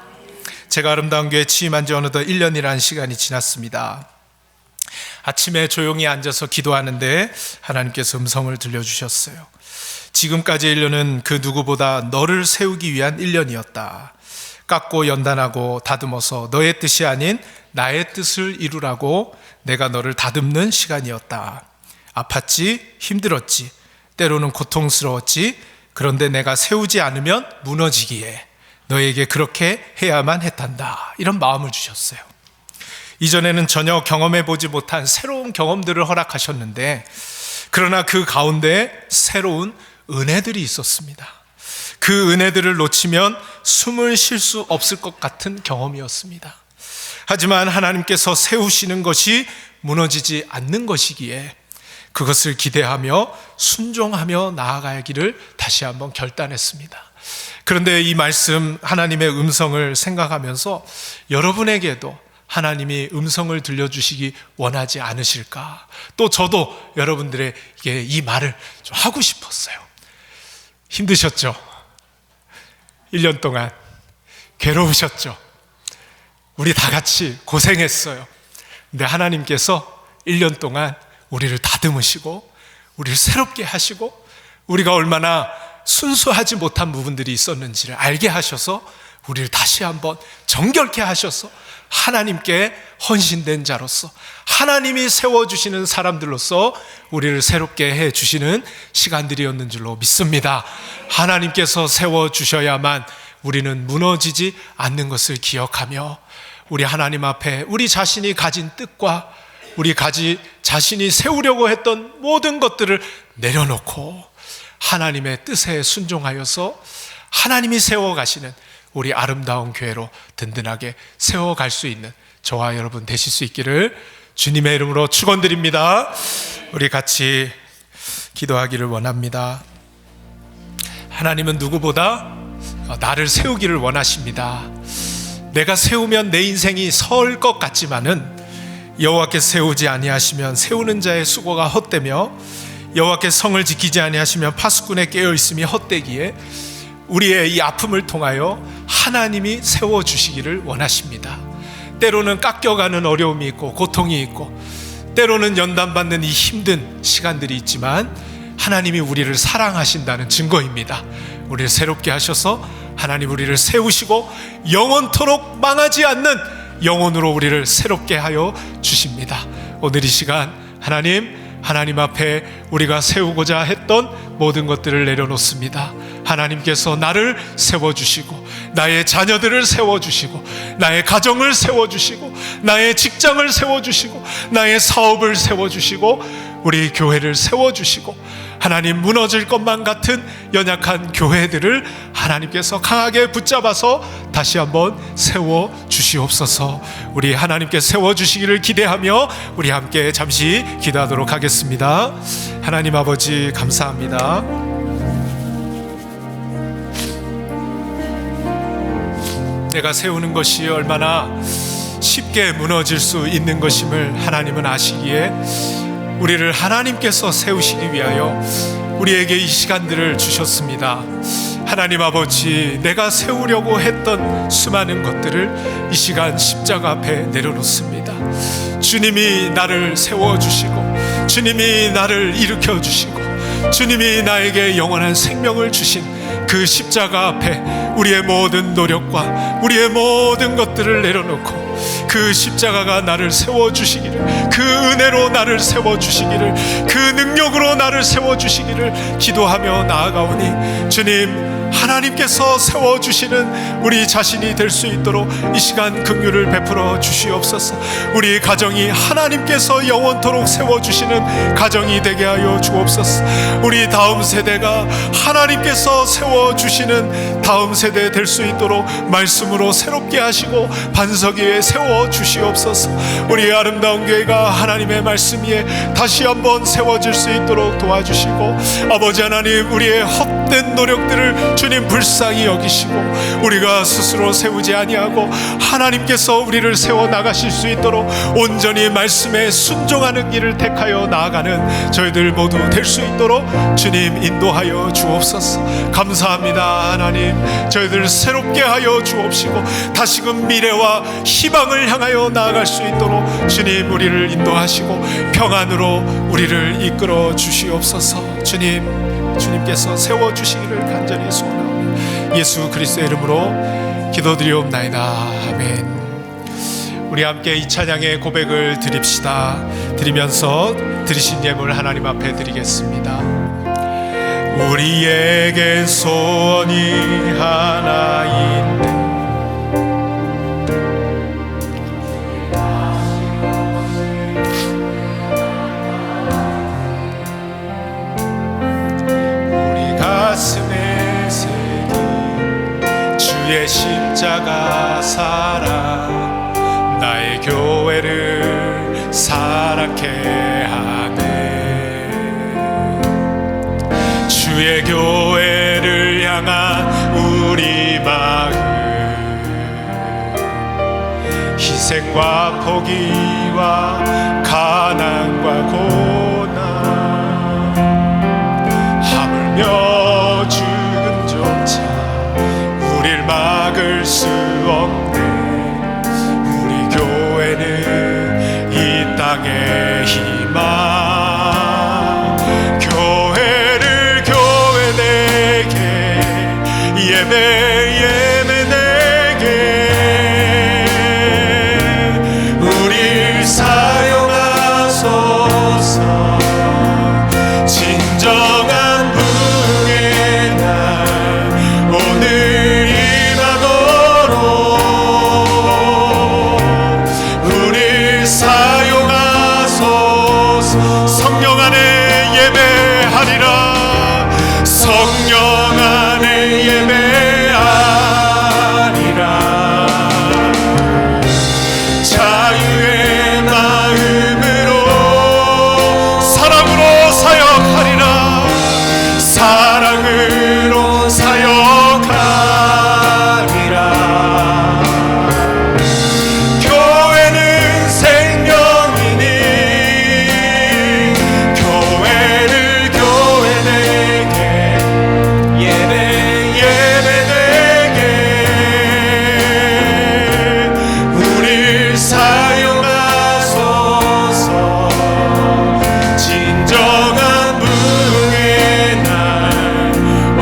Speaker 4: 제가 아름다운 교회에 취임한 지 어느덧 1년이라는 시간이 지났습니다. 아침에 조용히 앉아서 기도하는데 하나님께서 음성을 들려주셨어요. 지금까지의 1년은 그 누구보다 너를 세우기 위한 1년이었다. 깎고 연단하고 다듬어서 너의 뜻이 아닌 나의 뜻을 이루라고 내가 너를 다듬는 시간이었다. 아팠지, 힘들었지, 때로는 고통스러웠지. 그런데 내가 세우지 않으면 무너지기에 너에게 그렇게 해야만 했단다. 이런 마음을 주셨어요. 이전에는 전혀 경험해 보지 못한 새로운 경험들을 허락하셨는데, 그러나 그 가운데 새로운 은혜들이 있었습니다. 그 은혜들을 놓치면 숨을 쉴 수 없을 것 같은 경험이었습니다. 하지만 하나님께서 세우시는 것이 무너지지 않는 것이기에 그것을 기대하며 순종하며 나아가기를 다시 한번 결단했습니다. 그런데 이 말씀, 하나님의 음성을 생각하면서 여러분에게도 하나님이 음성을 들려주시기 원하지 않으실까? 또 저도 여러분들에게 이 말을 좀 하고 싶었어요. 힘드셨죠? 1년 동안 괴로우셨죠? 우리 다 같이 고생했어요. 근데 하나님께서 1년 동안 우리를 다듬으시고 우리를 새롭게 하시고 우리가 얼마나 순수하지 못한 부분들이 있었는지를 알게 하셔서 우리를 다시 한번 정결케 하셔서 하나님께 헌신된 자로서 하나님이 세워주시는 사람들로서 우리를 새롭게 해주시는 시간들이었는 줄로 믿습니다. 하나님께서 세워주셔야만 우리는 무너지지 않는 것을 기억하며 우리 하나님 앞에 우리 자신이 가진 뜻과 우리 자신이 세우려고 했던 모든 것들을 내려놓고 하나님의 뜻에 순종하여서 하나님이 세워가시는 우리 아름다운 교회로 든든하게 세워갈 수 있는 저와 여러분 되실 수 있기를 주님의 이름으로 축원드립니다. 우리 같이 기도하기를 원합니다. 하나님은 누구보다 나를 세우기를 원하십니다. 내가 세우면 내 인생이 설 것 같지만은 여호와께 세우지 아니하시면 세우는 자의 수고가 헛되며 여호와께 성을 지키지 아니하시면 파수꾼의 깨어있음이 헛되기에 우리의 이 아픔을 통하여 하나님이 세워주시기를 원하십니다. 때로는 깎여가는 어려움이 있고 고통이 있고 때로는 연단받는 이 힘든 시간들이 있지만 하나님이 우리를 사랑하신다는 증거입니다. 우리를 새롭게 하셔서 하나님 우리를 세우시고 영원토록 망하지 않는 영혼으로 우리를 새롭게 하여 주십니다. 오늘 이 시간 하나님 앞에 우리가 세우고자 했던 모든 것들을 내려놓습니다. 하나님께서 나를 세워주시고 나의 자녀들을 세워주시고 나의 가정을 세워주시고 나의 직장을 세워주시고 나의 사업을 세워주시고 우리 교회를 세워주시고 하나님 무너질 것만 같은 연약한 교회들을 하나님께서 강하게 붙잡아서 다시 한번 세워주시옵소서. 우리 하나님께 세워주시기를 기대하며 우리 함께 잠시 기도하도록 하겠습니다. 하나님 아버지 감사합니다. 내가 세우는 것이 얼마나 쉽게 무너질 수 있는 것임을 하나님은 아시기에 우리를 하나님께서 세우시기 위하여 우리에게 이 시간들을 주셨습니다. 하나님 아버지, 내가 세우려고 했던 수많은 것들을 이 시간 십자가 앞에 내려놓습니다. 주님이 나를 세워주시고 주님이 나를 일으켜주시고 주님이 나에게 영원한 생명을 주신 그 십자가 앞에 우리의 모든 노력과 우리의 모든 것들을 내려놓고 그 십자가가 나를 세워주시기를, 그 은혜로 나를 세워주시기를, 그 능력으로 나를 세워주시기를 기도하며 나아가오니 주님, 하나님께서 세워주시는 우리 자신이 될 수 있도록 이 시간 긍휼을 베풀어 주시옵소서. 우리 가정이 하나님께서 영원토록 세워주시는 가정이 되게 하여 주옵소서. 우리 다음 세대가 하나님께서 세워주시는 다음 세대 될 수 있도록 말씀으로 새롭게 하시고 반석 위에 세워주시옵소서. 우리 아름다운 교회가 하나님의 말씀 위에 다시 한번 세워질 수 있도록 도와주시고, 아버지 하나님, 우리의 헛된 노력들을 주님 불쌍히 여기시고 우리가 스스로 세우지 아니하고 하나님께서 우리를 세워 나가실 수 있도록 온전히 말씀에 순종하는 길을 택하여 나아가는 저희들 모두 될 수 있도록 주님 인도하여 주옵소서. 감사합니다. 하나님, 저희들 새롭게 하여 주옵시고 다시금 미래와 희망을 향하여 나아갈 수 있도록 주님 우리를 인도하시고 평안으로 우리를 이끌어 주시옵소서. 주님께서 세워주시기를 간절히 소원하오며 예수 그리스도의 이름으로 기도드리옵나이다. 아멘. 우리 함께 이 찬양의 고백을 드립시다. 드리면서 드리신 예물 하나님 앞에 드리겠습니다. 우리에게 소원이 하나 있네, 십자가 사랑 나의 교회를 사랑케 하네. 주의 교회를 향한 우리 마음, 희생과 포기와 가난과 고난, 하물며 죽음조차 우릴 막을 수 없네. 우리 교회는 이 땅의 희망. 교회를 교회 내게, 예배 예배 내게, 우릴 사용하소서. 진정한 부흥의 날 오늘 임하도록 우릴 사용하소서. 성령 안에 예배하리라. 성령 안에 예배하리라. 자유의 마음으로 사랑으로 사역하리라. 사랑으로 사역하리라. 교회는 생명이니 교회를 교회 내게, 예배 예배 내게, 우릴 사용하소서. 진정한 부흥의 날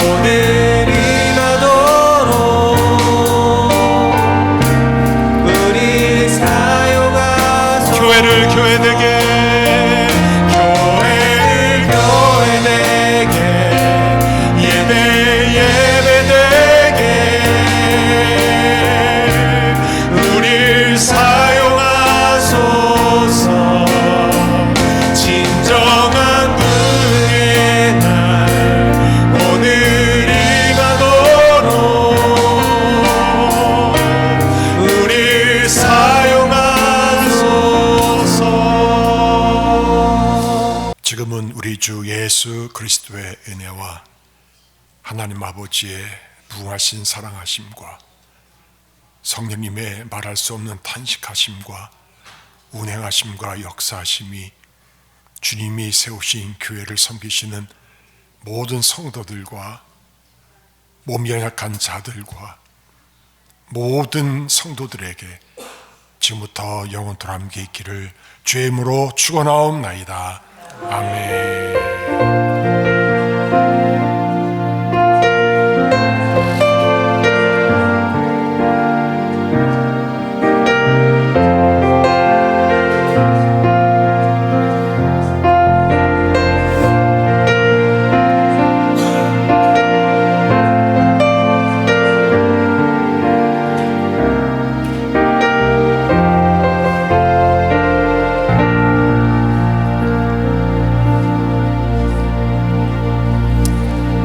Speaker 4: 오늘 임하도록 우릴 사용하소서. 교회를 교회 내게, 교회를 교회 내게, 예배 예배 내게, 우릴 사용하소서. 진정한 부흥의 날 오늘 임하도록 우릴 사용하소서.
Speaker 3: 지금은 우리 주 예수 그리스도의 은혜와 하나님 아버지의 무궁하신 사랑하심과 성령님의 말할 수 없는 탄식하심과 운행하심과 역사하심이 주님이 세우신 교회를 섬기시는 모든 성도들과 몸이 연약한 자들과 모든 성도들에게 지금부터 영원토록 함께 있기를 주의 이름으로 축원하옵나이다. 아멘.